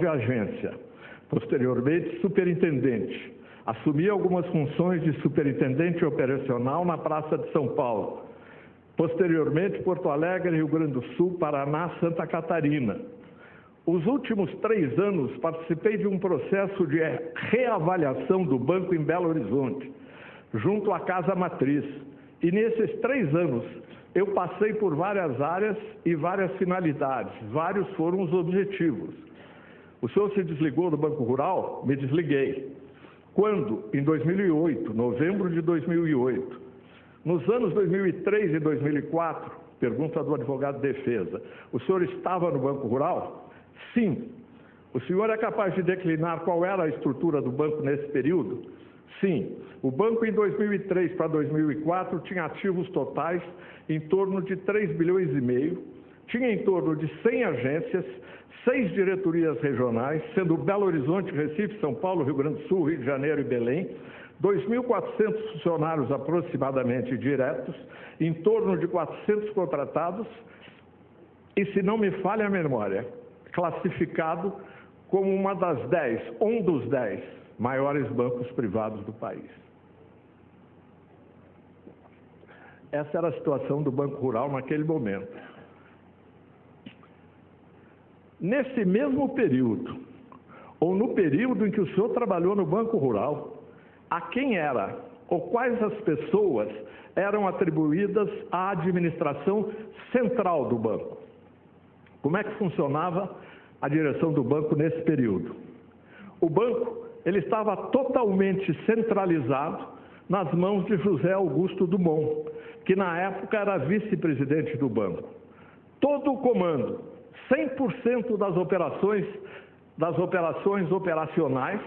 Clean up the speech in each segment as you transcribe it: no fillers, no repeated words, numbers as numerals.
de agência. Posteriormente, superintendente. Assumi algumas funções de superintendente operacional na Praça de São Paulo. Posteriormente, Porto Alegre, Rio Grande do Sul, Paraná, Santa Catarina. Os últimos 3 anos, participei de um processo de reavaliação do banco em Belo Horizonte, junto à Casa Matriz. E nesses 3 anos, eu passei por várias áreas e várias finalidades. Vários foram os objetivos. O senhor se desligou do Banco Rural? Me desliguei. Quando? Em 2008, novembro de 2008. Nos anos 2003 e 2004, pergunta do advogado de defesa, o senhor estava no Banco Rural? Sim. O senhor é capaz de declinar qual era a estrutura do banco nesse período? Sim. O banco em 2003 para 2004 tinha ativos totais em torno de 3 bilhões e meio, tinha em torno de 100 agências, 6 diretorias regionais, sendo Belo Horizonte, Recife, São Paulo, Rio Grande do Sul, Rio de Janeiro e Belém, 2.400 funcionários aproximadamente diretos, em torno de 400 contratados e, se não me falha a memória, classificado como um dos 10 maiores bancos privados do país. Essa era a situação do Banco Rural naquele momento. Nesse mesmo período, ou no período em que o senhor trabalhou no Banco Rural, a quem era, ou quais as pessoas eram atribuídas à administração central do banco? Como é que funcionava a direção do banco nesse período? O banco, ele estava totalmente centralizado nas mãos de José Augusto Dumont, que na época era vice-presidente do banco. Todo o comando, 100% das operações operacionais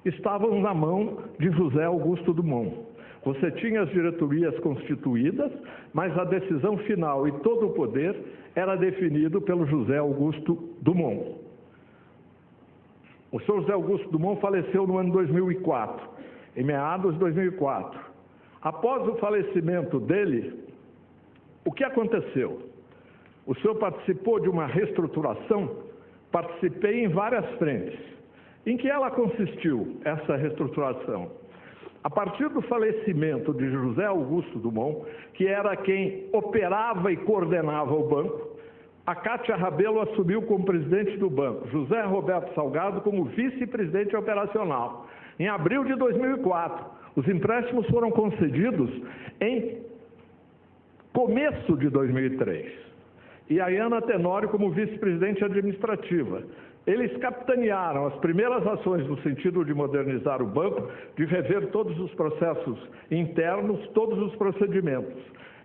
estavam na mão de José Augusto Dumont. Você tinha as diretorias constituídas, mas a decisão final e todo o poder era definido pelo José Augusto Dumont. O senhor José Augusto Dumont faleceu no ano 2004, em meados de 2004. Após o falecimento dele, o que aconteceu? O senhor participou de uma reestruturação? Participei em várias frentes. Em que ela consistiu, essa reestruturação? A partir do falecimento de José Augusto Dumont, que era quem operava e coordenava o banco, a Cátia Rabelo assumiu como presidente do banco, José Roberto Salgado como vice-presidente operacional. Em abril de 2004, os empréstimos foram concedidos em começo de 2003. E a Iana Tenório como vice-presidente administrativa. Eles capitanearam as primeiras ações no sentido de modernizar o banco, de rever todos os processos internos, todos os procedimentos.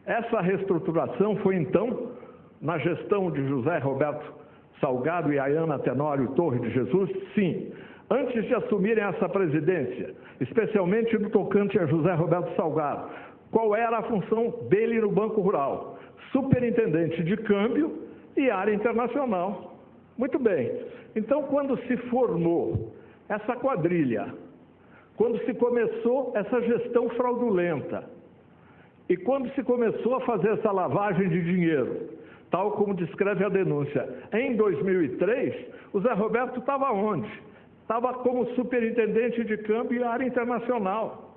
Essa reestruturação foi, então, na gestão de José Roberto Salgado e Iana Tenório Torre de Jesus? Sim. Antes de assumirem essa presidência, especialmente no tocante a José Roberto Salgado, qual era a função dele no Banco Rural? Superintendente de câmbio e área internacional. Muito bem. Então, quando se formou essa quadrilha, quando se começou essa gestão fraudulenta e quando se começou a fazer essa lavagem de dinheiro, tal como descreve a denúncia, em 2003, o Zé Roberto estava onde? Estava como superintendente de câmbio e área internacional.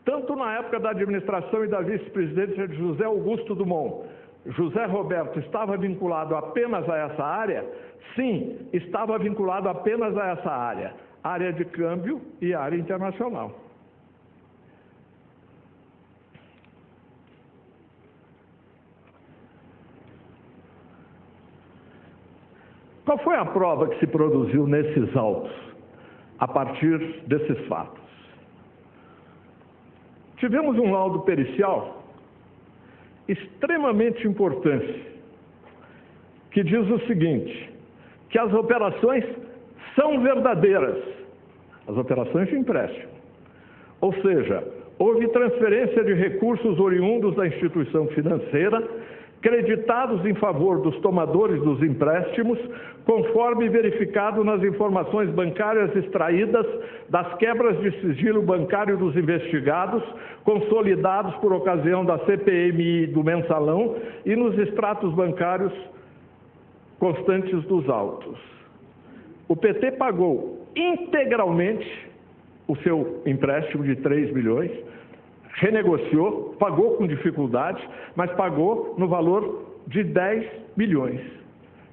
Tanto na época da administração e da vice-presidência de José Augusto Dumont, José Roberto estava vinculado apenas a essa área? Sim, estava vinculado apenas a essa área de câmbio e área internacional. Qual foi a prova que se produziu nesses autos, a partir desses fatos? Tivemos um laudo pericial extremamente importante, que diz o seguinte, que as operações são verdadeiras, as operações de empréstimo. Ou seja, houve transferência de recursos oriundos da instituição financeira, creditados em favor dos tomadores dos empréstimos, conforme verificado nas informações bancárias extraídas das quebras de sigilo bancário dos investigados, consolidados por ocasião da CPMI do mensalão e nos extratos bancários constantes dos autos. O PT pagou integralmente o seu empréstimo de 3 milhões, renegociou, pagou com dificuldade, mas pagou no valor de 10 milhões.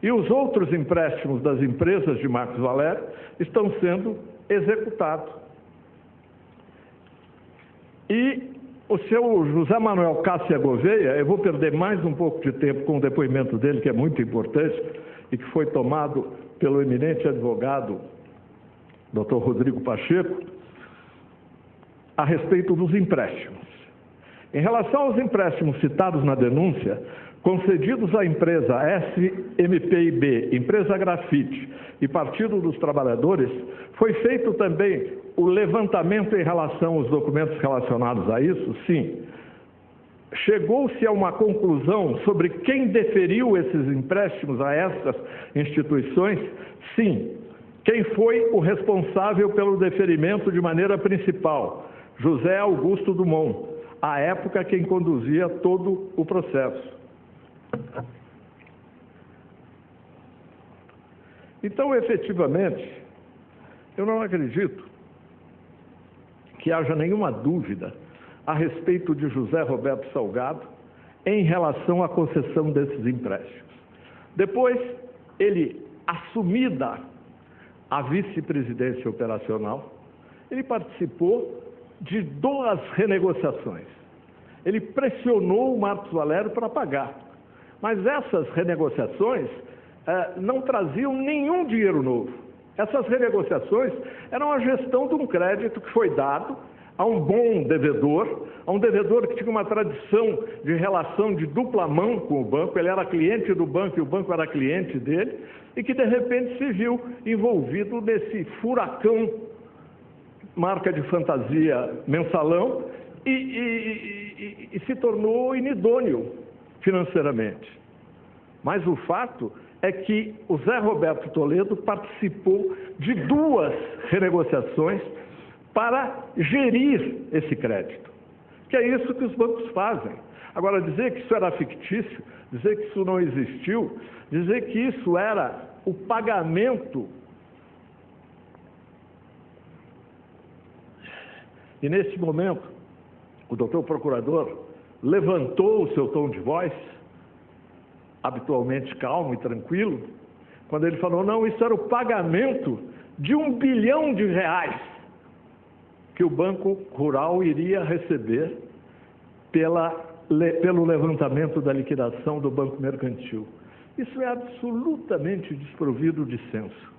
E os outros empréstimos das empresas de Marcos Valério estão sendo executados. E o seu José Manuel Cássia Gouveia, eu vou perder mais um pouco de tempo com o depoimento dele, que é muito importante, e que foi tomado pelo eminente advogado Dr. Rodrigo Pacheco, a respeito dos empréstimos. Em relação aos empréstimos citados na denúncia, concedidos à empresa SMPIB, Empresa Grafite e Partido dos Trabalhadores, foi feito também o levantamento em relação aos documentos relacionados a isso? Sim. Chegou-se a uma conclusão sobre quem deferiu esses empréstimos a essas instituições? Sim. Quem foi o responsável pelo deferimento de maneira principal? José Augusto Dumont, à época quem conduzia todo o processo. Então, efetivamente, eu não acredito que haja nenhuma dúvida a respeito de José Roberto Salgado em relação à concessão desses empréstimos. Depois, ele, assumida a vice-presidência operacional, ele participou de 2 renegociações. Ele pressionou o Marcos Valério para pagar, mas essas renegociações não traziam nenhum dinheiro novo. Essas renegociações eram a gestão de um crédito que foi dado a um bom devedor, a um devedor que tinha uma tradição de relação de dupla mão com o banco, ele era cliente do banco e o banco era cliente dele, e que de repente se viu envolvido nesse furacão, marca de fantasia mensalão, e se tornou inidôneo financeiramente. Mas o fato é que o Zé Roberto Toledo participou de 2 renegociações para gerir esse crédito, que é isso que os bancos fazem. Agora, dizer que isso era fictício, dizer que isso não existiu, dizer que isso era o pagamento. E nesse momento, o doutor procurador levantou o seu tom de voz, habitualmente calmo e tranquilo, quando ele falou, não, isso era o pagamento de R$1 bilhão que o Banco Rural iria receber pelo levantamento da liquidação do Banco Mercantil. Isso é absolutamente desprovido de senso.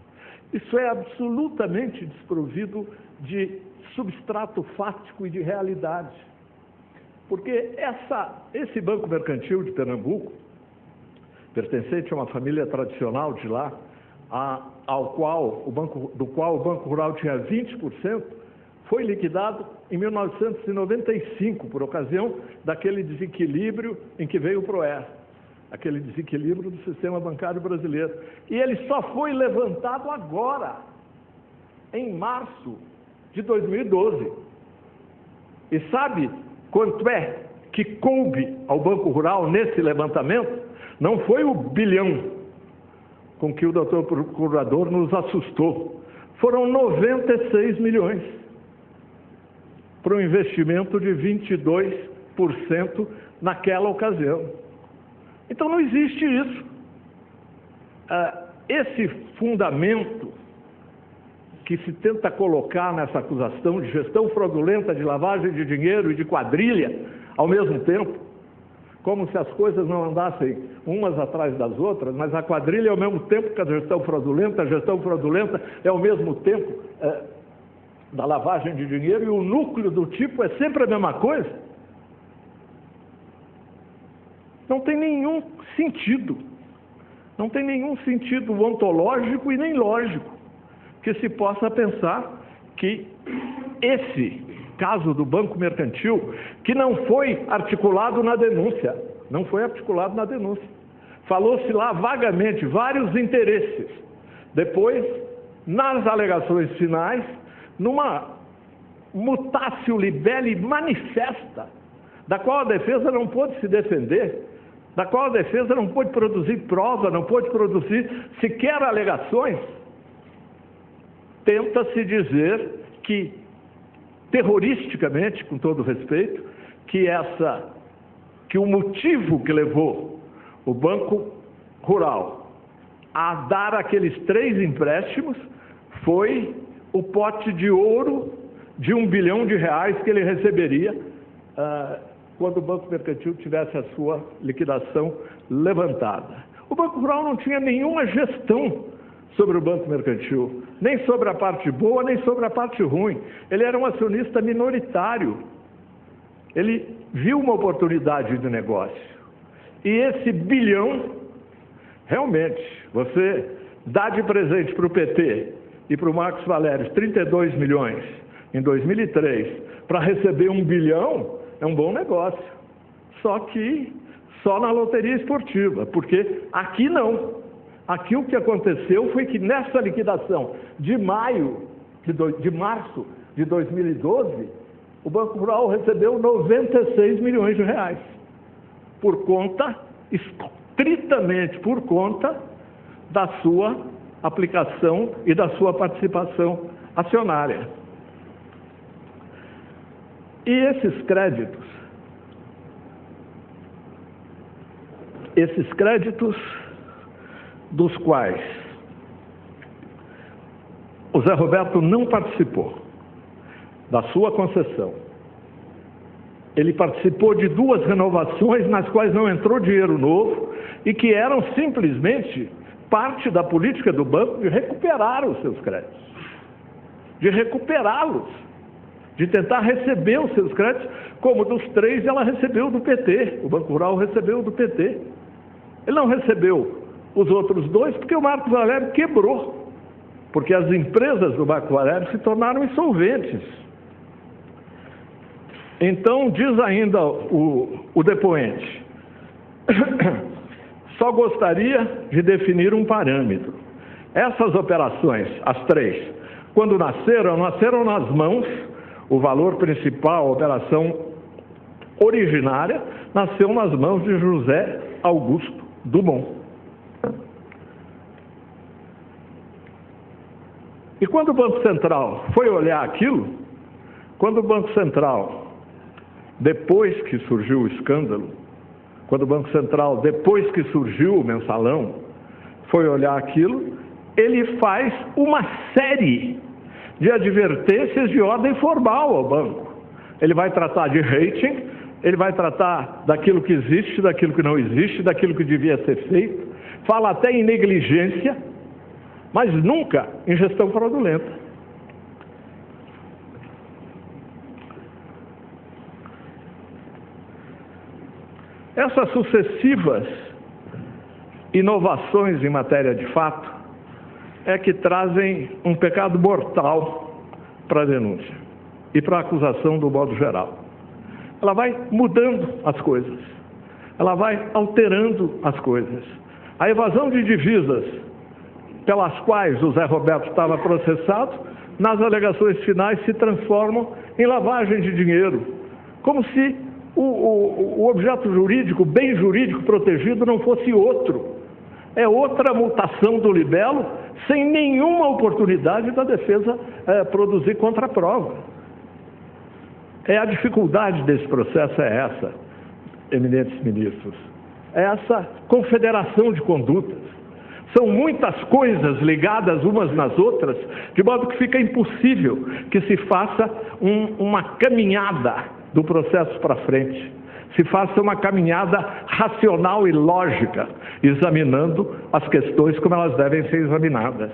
Isso é absolutamente desprovido de substrato fático e de realidade. Porque esse Banco Mercantil de Pernambuco, pertencente a uma família tradicional de lá, do qual o Banco Rural tinha 20%, foi liquidado em 1995, por ocasião daquele desequilíbrio em que veio o PROER, aquele desequilíbrio do sistema bancário brasileiro. E ele só foi levantado agora, em março de 2012. E sabe quanto é que coube ao Banco Rural nesse levantamento? Não foi o bilhão com que o doutor procurador nos assustou. Foram 96 milhões para um investimento de 22% naquela ocasião. Então não existe isso. Esse fundamento que se tenta colocar nessa acusação de gestão fraudulenta, de lavagem de dinheiro e de quadrilha ao mesmo tempo, como se as coisas não andassem umas atrás das outras, mas a quadrilha é ao mesmo tempo que a gestão fraudulenta é ao mesmo tempo da lavagem de dinheiro, e o núcleo do tipo é sempre a mesma coisa. Não tem nenhum sentido. Não tem nenhum sentido ontológico e nem lógico que se possa pensar que esse caso do Banco Mercantil, que não foi articulado na denúncia, falou-se lá vagamente, vários interesses. Depois, nas alegações finais, numa mutatio libelli manifesta, da qual a defesa não pôde se defender, da qual a defesa não pôde produzir prova, não pôde produzir sequer alegações, tenta-se dizer que, terroristicamente, com todo respeito, que o motivo que levou o Banco Rural a dar aqueles 3 empréstimos foi o pote de ouro de R$1 bilhão que ele receberia quando o Banco Mercantil tivesse a sua liquidação levantada. O Banco Rural não tinha nenhuma gestão sobre o Banco Mercantil, nem sobre a parte boa, nem sobre a parte ruim. Ele era um acionista minoritário. Ele viu uma oportunidade de negócio. E esse bilhão, realmente, você dá de presente para o PT e para o Marcos Valério 32 milhões em 2003 para receber R$1 bilhão, é um bom negócio. Só que só na loteria esportiva, porque aqui não. Aqui o que aconteceu foi que nessa liquidação de março de 2012, o Banco Rural recebeu R$96 milhões, estritamente por conta da sua aplicação e da sua participação acionária. E esses créditos dos quais o Zé Roberto não participou da sua concessão. Ele participou de 2 renovações nas quais não entrou dinheiro novo e que eram simplesmente parte da política do banco de recuperar os seus créditos, de recuperá-los, de tentar receber os seus créditos, como dos 3 ela recebeu do PT, o Banco Rural recebeu do PT. Ele não recebeu os outros 2 porque o Marcos Valério quebrou, porque as empresas do Marcos Valério se tornaram insolventes. Então, diz ainda o depoente, só gostaria de definir um parâmetro. Essas operações, as 3, quando nasceram nas mãos, o valor principal, a operação originária, nasceu nas mãos de José Augusto Dumont. E quando o Banco Central foi olhar aquilo, quando o Banco Central, depois que surgiu o escândalo, quando o Banco Central, depois que surgiu o mensalão, foi olhar aquilo, ele faz uma série de advertências de ordem formal ao banco. Ele vai tratar de rating, ele vai tratar daquilo que existe, daquilo que não existe, daquilo que devia ser feito, fala até em negligência, mas nunca em gestão fraudulenta. Essas sucessivas inovações em matéria de fato é que trazem um pecado mortal para a denúncia e para a acusação do modo geral. Ela vai mudando as coisas, ela vai alterando as coisas. A evasão de divisas pelas quais o Zé Roberto estava processado, nas alegações finais se transformam em lavagem de dinheiro, como se o objeto jurídico, o bem jurídico protegido não fosse outro. É outra mutação do libelo, sem nenhuma oportunidade da defesa produzir contraprova. A dificuldade desse processo é essa, eminentes ministros. É essa confederação de condutas. São muitas coisas ligadas umas nas outras, de modo que fica impossível que se faça uma caminhada do processo para frente, se faça uma caminhada racional e lógica, examinando as questões como elas devem ser examinadas.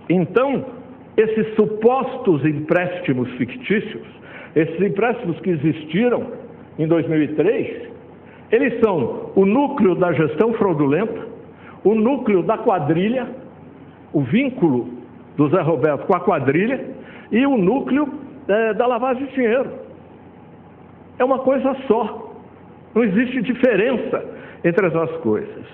Então, esses supostos empréstimos fictícios, esses empréstimos que existiram em 2003, eles são o núcleo da gestão fraudulenta, o núcleo da quadrilha, o vínculo do Zé Roberto com a quadrilha e o núcleo da lavagem de dinheiro. É uma coisa só. Não existe diferença entre as duas coisas.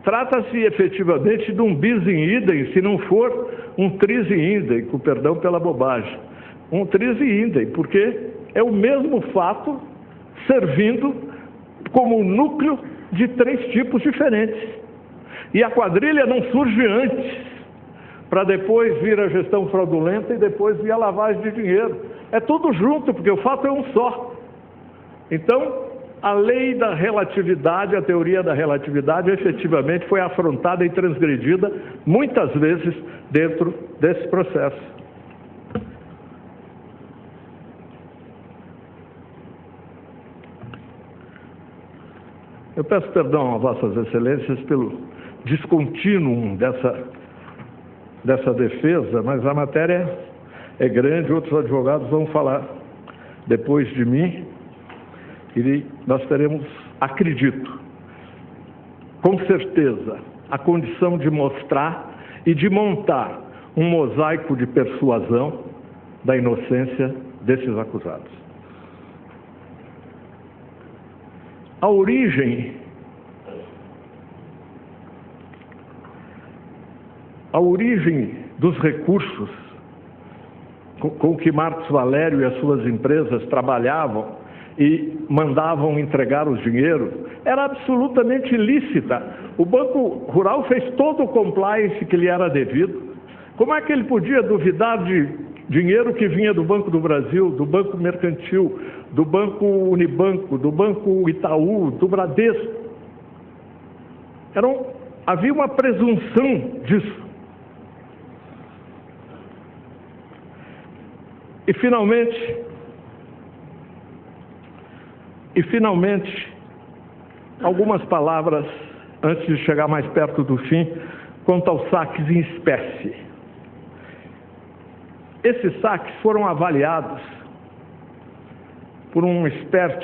Trata-se efetivamente de um bis in idem, se não for um trise idem, com perdão pela bobagem, um trise idem, porque é o mesmo fato servindo como núcleo de 3 tipos diferentes. E a quadrilha não surge antes, para depois vir a gestão fraudulenta e depois vir a lavagem de dinheiro. É tudo junto, porque o fato é um só. Então, a lei da relatividade, a teoria da relatividade, efetivamente foi afrontada e transgredida muitas vezes dentro desse processo. Eu peço perdão a Vossas Excelências pelo descontínuo dessa defesa, mas a matéria é grande, outros advogados vão falar depois de mim, e nós teremos, acredito, com certeza, a condição de mostrar e de montar um mosaico de persuasão da inocência desses acusados. A origem dos recursos com que Marcos Valério e as suas empresas trabalhavam e mandavam entregar os dinheiros era absolutamente ilícita. O Banco Rural fez todo o compliance que lhe era devido. Como é que ele podia duvidar de dinheiro que vinha do Banco do Brasil, do Banco Mercantil, do Banco Unibanco, do Banco Itaú, do Bradesco? Havia uma presunção disso. E finalmente, algumas palavras, antes de chegar mais perto do fim, quanto aos saques em espécie. Esses saques foram avaliados por um expert,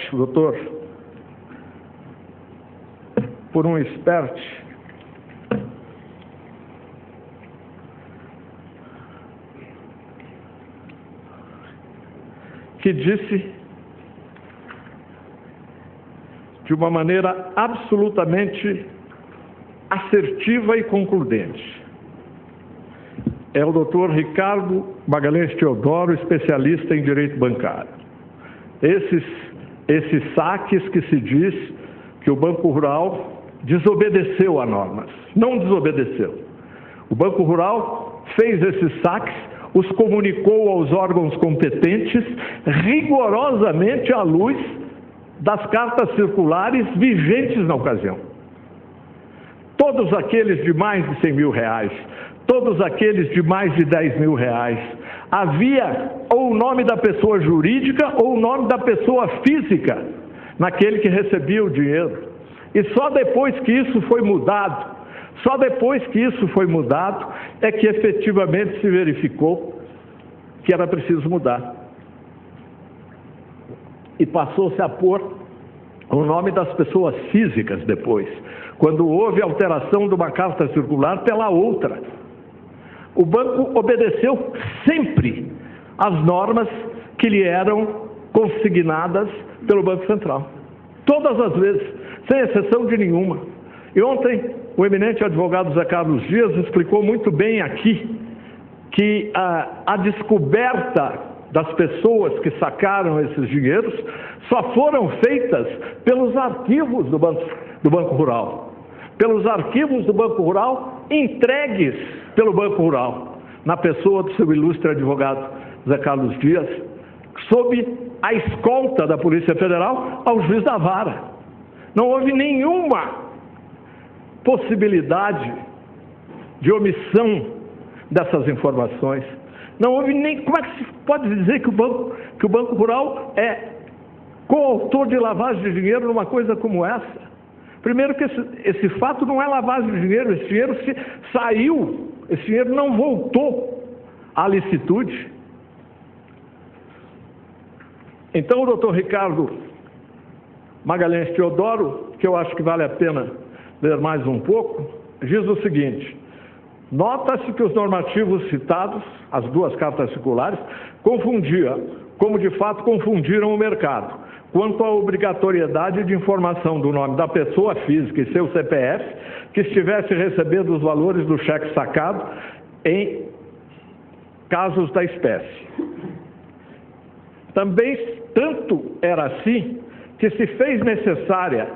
que disse de uma maneira absolutamente assertiva e concludente. É o doutor Ricardo Magalhães Teodoro, especialista em direito bancário. Esses saques que se diz que o Banco Rural desobedeceu a normas. Não desobedeceu. O Banco Rural fez esses saques, os comunicou aos órgãos competentes, rigorosamente à luz das cartas circulares vigentes na ocasião. Todos aqueles de mais de 100 mil reais, todos aqueles de mais de 10 mil reais, havia ou o nome da pessoa jurídica ou o nome da pessoa física naquele que recebia o dinheiro. E só depois que isso foi mudado, é que efetivamente se verificou que era preciso mudar. E passou-se a pôr o nome das pessoas físicas depois, quando houve alteração de uma carta circular pela outra. O banco obedeceu sempre às normas que lhe eram consignadas pelo Banco Central. Todas as vezes, sem exceção de nenhuma. E ontem, o eminente advogado Zé Carlos Dias explicou muito bem aqui que a descoberta das pessoas que sacaram esses dinheiros só foram feitas pelos arquivos do Banco Rural. Pelos arquivos do Banco Rural entregues pelo Banco Rural, na pessoa do seu ilustre advogado Zé Carlos Dias, sob a escolta da Polícia Federal ao juiz da vara. Não houve nenhuma possibilidade de omissão dessas informações. Não houve nem... Como é que se pode dizer que o Banco Rural é coautor de lavagem de dinheiro numa coisa como essa? Primeiro que esse fato não é lavagem de dinheiro, esse dinheiro saiu, esse dinheiro não voltou à licitude. Então o doutor Ricardo Magalhães Teodoro, que eu acho que vale a pena ler mais um pouco, diz o seguinte: nota-se que os normativos citados, as duas cartas circulares, como de fato confundiram o mercado, quanto à obrigatoriedade de informação do nome da pessoa física e seu CPF que estivesse recebendo os valores do cheque sacado casos da espécie. Também tanto era assim que se fez necessária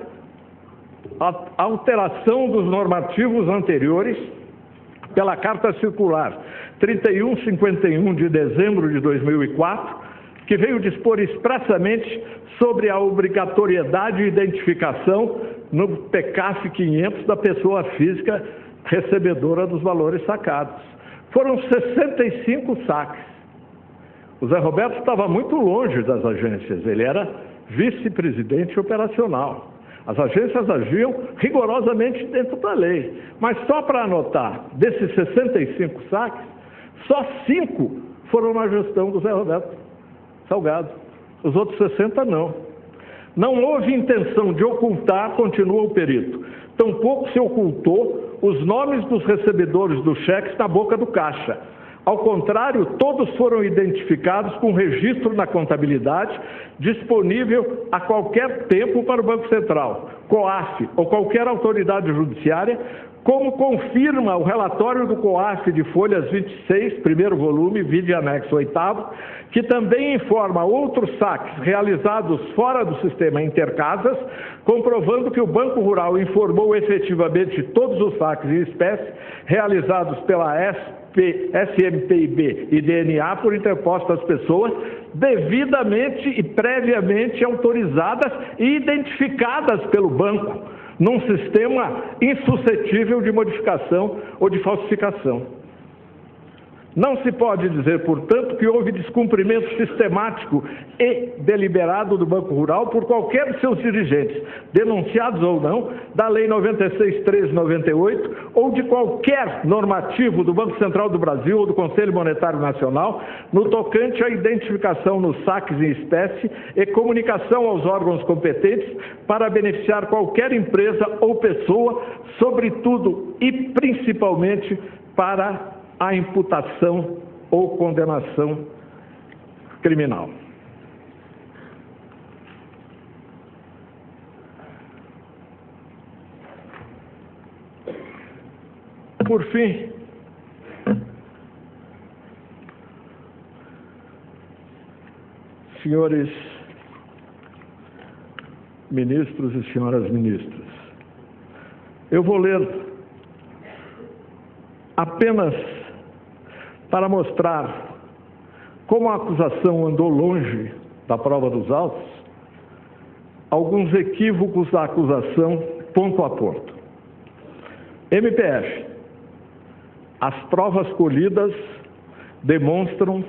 a alteração dos normativos anteriores pela Carta Circular 3151 de dezembro de 2004, que veio dispor expressamente sobre a obrigatoriedade de identificação no PCAF 500 da pessoa física recebedora dos valores sacados. Foram 65 saques. O Zé Roberto estava muito longe das agências, ele era vice-presidente operacional. As agências agiam rigorosamente dentro da lei. Mas só para anotar, desses 65 saques, só 5 foram na gestão do Zé Roberto Salgado. Os outros 60 não. Não houve intenção de ocultar, continua o perito. Tampouco se ocultou os nomes dos recebedores dos cheques na boca do caixa. Ao contrário, todos foram identificados com registro na contabilidade, disponível a qualquer tempo para o Banco Central, COAF ou qualquer autoridade judiciária, como confirma o relatório do COAF de folhas 26, primeiro volume, vide anexo 8º, que também informa outros saques realizados fora do sistema Intercasas, comprovando que o Banco Rural informou efetivamente todos os saques em espécie realizados pela SMPIB e DNA por interpostas pessoas devidamente e previamente autorizadas e identificadas pelo banco, num sistema insuscetível de modificação ou de falsificação. Não se pode dizer, portanto, que houve descumprimento sistemático e deliberado do Banco Rural por qualquer de seus dirigentes, denunciados ou não, da Lei 96.1398 ou de qualquer normativo do Banco Central do Brasil ou do Conselho Monetário Nacional no tocante à identificação nos saques em espécie e comunicação aos órgãos competentes para beneficiar qualquer empresa ou pessoa, sobretudo e principalmente para a imputação ou condenação criminal. Por fim, senhores ministros e senhoras ministras, eu vou ler apenas para mostrar como a acusação andou longe da prova dos autos, alguns equívocos da acusação ponto a ponto. MPF. As provas colhidas demonstram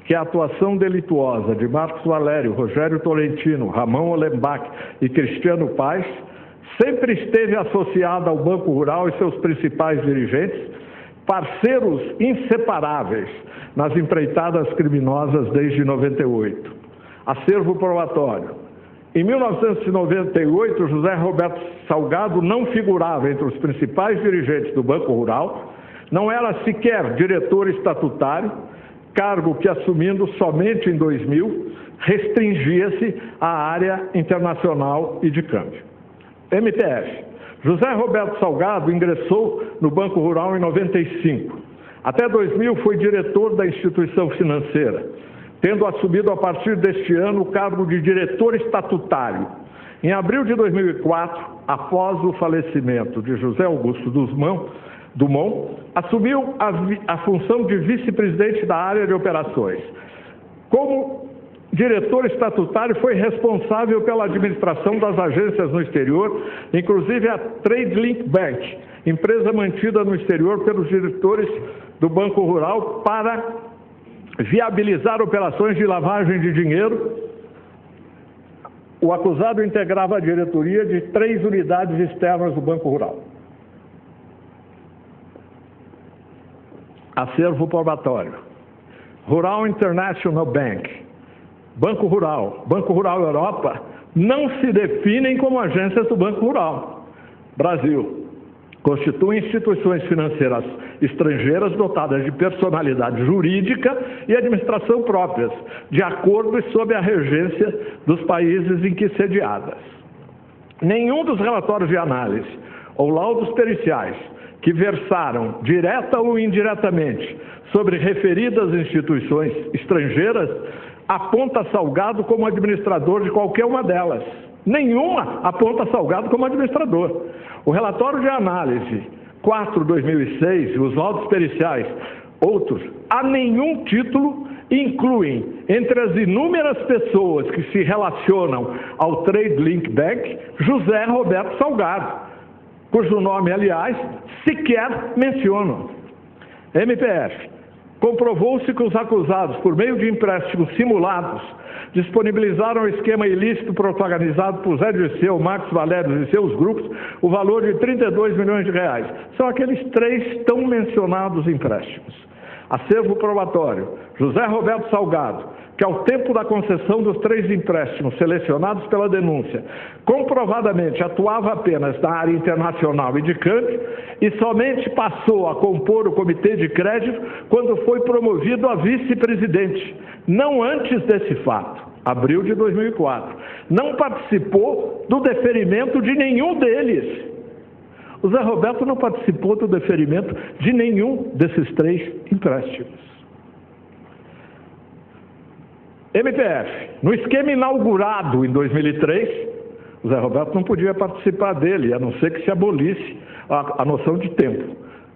que a atuação delituosa de Marcos Valério, Rogério Tolentino, Ramon Olembach e Cristiano Paes sempre esteve associada ao Banco Rural e seus principais dirigentes, parceiros inseparáveis nas empreitadas criminosas desde 98. Acervo probatório. Em 1998, José Roberto Salgado não figurava entre os principais dirigentes do Banco Rural, não era sequer diretor estatutário, cargo que, assumindo somente em 2000, restringia-se à área internacional e de câmbio. MPF. José Roberto Salgado ingressou no Banco Rural em 95. Até 2000 foi diretor da instituição financeira, tendo assumido a partir deste ano o cargo de diretor estatutário. Em abril de 2004, após o falecimento de José Augusto Dumont, assumiu a função de vice-presidente da área de operações. Como diretor estatutário, foi responsável pela administração das agências no exterior, inclusive a TradeLink Bank, empresa mantida no exterior pelos diretores do Banco Rural para viabilizar operações de lavagem de dinheiro. O acusado integrava a diretoria de 3 unidades externas do Banco Rural. Acervo probatório. Rural International Bank, Banco Rural Europa, não se definem como agências do Banco Rural Brasil. Constituem instituições financeiras estrangeiras dotadas de personalidade jurídica e administração próprias, de acordo e sob a regência dos países em que sediadas. Nenhum dos relatórios de análise ou laudos periciais que versaram, direta ou indiretamente, sobre referidas instituições estrangeiras aponta Salgado como administrador de qualquer uma delas. Nenhuma aponta Salgado como administrador. O relatório de análise 4/2006 e os laudos periciais, outros, a nenhum título incluem, entre as inúmeras pessoas que se relacionam ao Trade Link Bank, José Roberto Salgado, cujo nome, aliás, sequer mencionam. MPF. Comprovou-se que os acusados, por meio de empréstimos simulados, disponibilizaram o esquema ilícito protagonizado por Zé Dirceu, Marcos Valério e seus grupos, o valor de 32 milhões de reais. São aqueles 3 tão mencionados empréstimos. Acervo probatório. José Roberto Salgado, que ao tempo da concessão dos 3 empréstimos selecionados pela denúncia, comprovadamente atuava apenas na área internacional e de câmbio e somente passou a compor o comitê de crédito quando foi promovido a vice-presidente, não antes desse fato, abril de 2004. Não participou do deferimento de nenhum deles. O Zé Roberto não participou do deferimento de nenhum desses 3 empréstimos. MPF, no esquema inaugurado em 2003, o Zé Roberto não podia participar dele, a não ser que se abolisse a noção de tempo.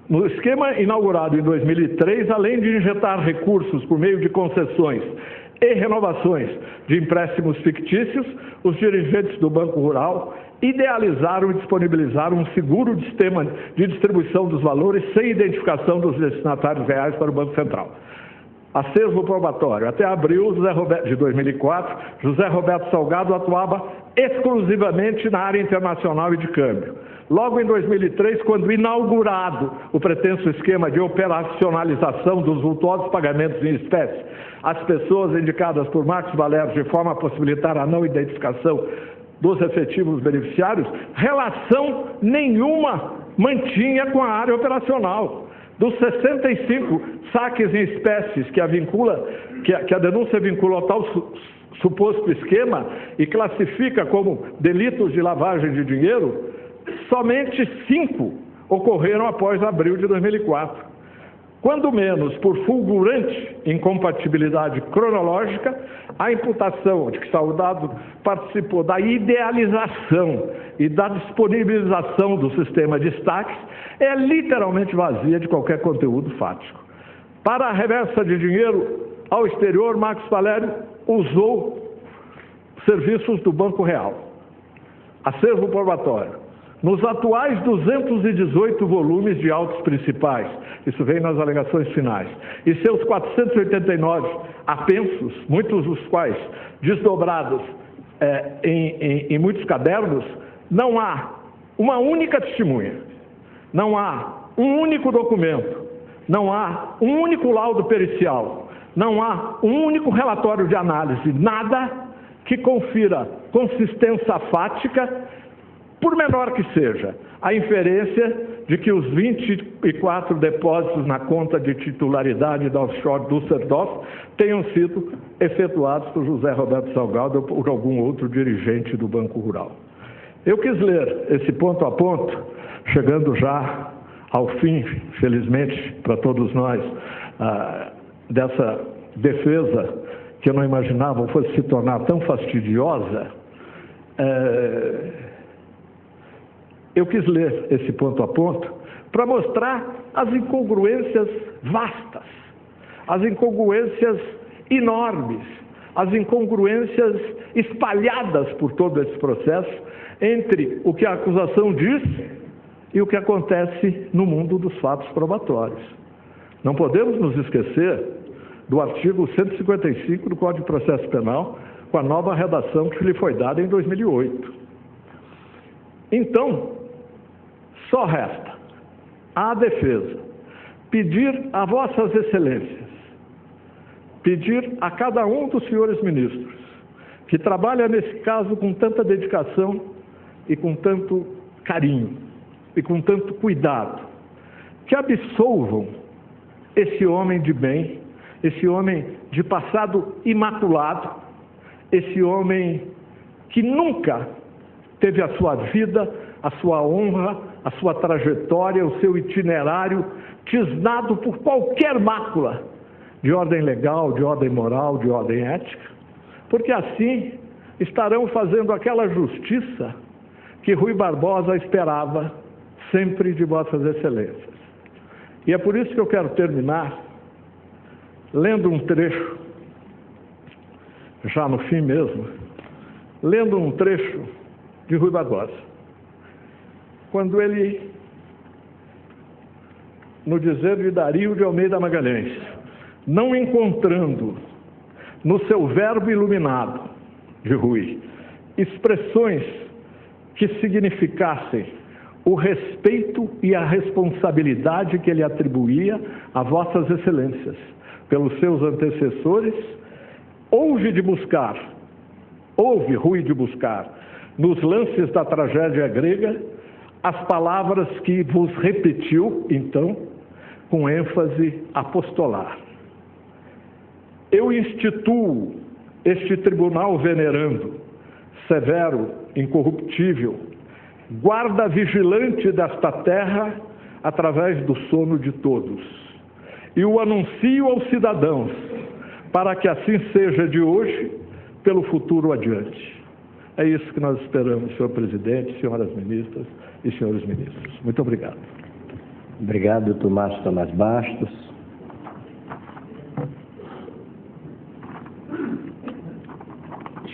No esquema inaugurado em 2003, além de injetar recursos por meio de concessões e renovações de empréstimos fictícios, os dirigentes do Banco Rural idealizaram e disponibilizaram um seguro sistema de distribuição dos valores sem identificação dos destinatários reais para o Banco Central. Acervo probatório. Até abril de 2004, José Roberto Salgado atuava exclusivamente na área internacional e de câmbio. Logo em 2003, quando inaugurado o pretenso esquema de operacionalização dos vultosos pagamentos em espécie às pessoas indicadas por Marcos Valério de forma a possibilitar a não identificação dos efetivos beneficiários, relação nenhuma mantinha com a área operacional. Dos 65 saques em espécies que a denúncia vincula ao tal suposto esquema e classifica como delitos de lavagem de dinheiro, somente 5 ocorreram após abril de 2004. Quando menos por fulgurante incompatibilidade cronológica, a imputação de que Salgado participou da idealização e da disponibilização do sistema de destaques é literalmente vazia de qualquer conteúdo fático. Para a remessa de dinheiro ao exterior, Marcos Valério usou serviços do Banco Real. Acervo probatório. Nos atuais 218 volumes de autos principais, isso vem nas alegações finais, e seus 489 apensos, muitos dos quais desdobrados em muitos cadernos, não há uma única testemunha, não há um único documento, não há um único laudo pericial, não há um único relatório de análise, nada que confira consistência fática, por menor que seja, a inferência de que os 24 depósitos na conta de titularidade da offshore Düsseldorf tenham sido efetuados por José Roberto Salgado ou por algum outro dirigente do Banco Rural. Eu quis ler esse ponto a ponto, chegando já ao fim, felizmente, para todos nós, dessa defesa que eu não imaginava fosse se tornar tão fastidiosa. Eu quis ler esse ponto a ponto para mostrar as incongruências vastas, as incongruências enormes, as incongruências espalhadas por todo esse processo entre o que a acusação diz e o que acontece no mundo dos fatos probatórios. Não podemos nos esquecer do artigo 155 do Código de Processo Penal, com a nova redação que lhe foi dada em 2008. Então, só resta à defesa pedir a vossas excelências, pedir a cada um dos senhores ministros que trabalha nesse caso com tanta dedicação e com tanto carinho e com tanto cuidado, que absolvam esse homem de bem, esse homem de passado imaculado, esse homem que nunca teve a sua vida, a sua honra, a sua trajetória, o seu itinerário, tisnado por qualquer mácula de ordem legal, de ordem moral, de ordem ética, porque assim estarão fazendo aquela justiça que Rui Barbosa esperava sempre de Vossas Excelências. E é por isso que eu quero terminar lendo um trecho, já no fim mesmo, lendo um trecho de Rui Barbosa, quando ele, no dizer de Dario de Almeida Magalhães, não encontrando no seu verbo iluminado de Rui expressões que significassem o respeito e a responsabilidade que ele atribuía a Vossas Excelências pelos seus antecessores, houve Rui de buscar, nos lances da tragédia grega, as palavras que vos repetiu, então, com ênfase apostolar. Eu instituo este tribunal venerando, severo, incorruptível, guarda vigilante desta terra através do sono de todos. E o anuncio aos cidadãos, para que assim seja de hoje, pelo futuro adiante. É isso que nós esperamos, senhor presidente, senhoras ministras e senhores ministros. Muito obrigado. Obrigado, Tomás Bastos.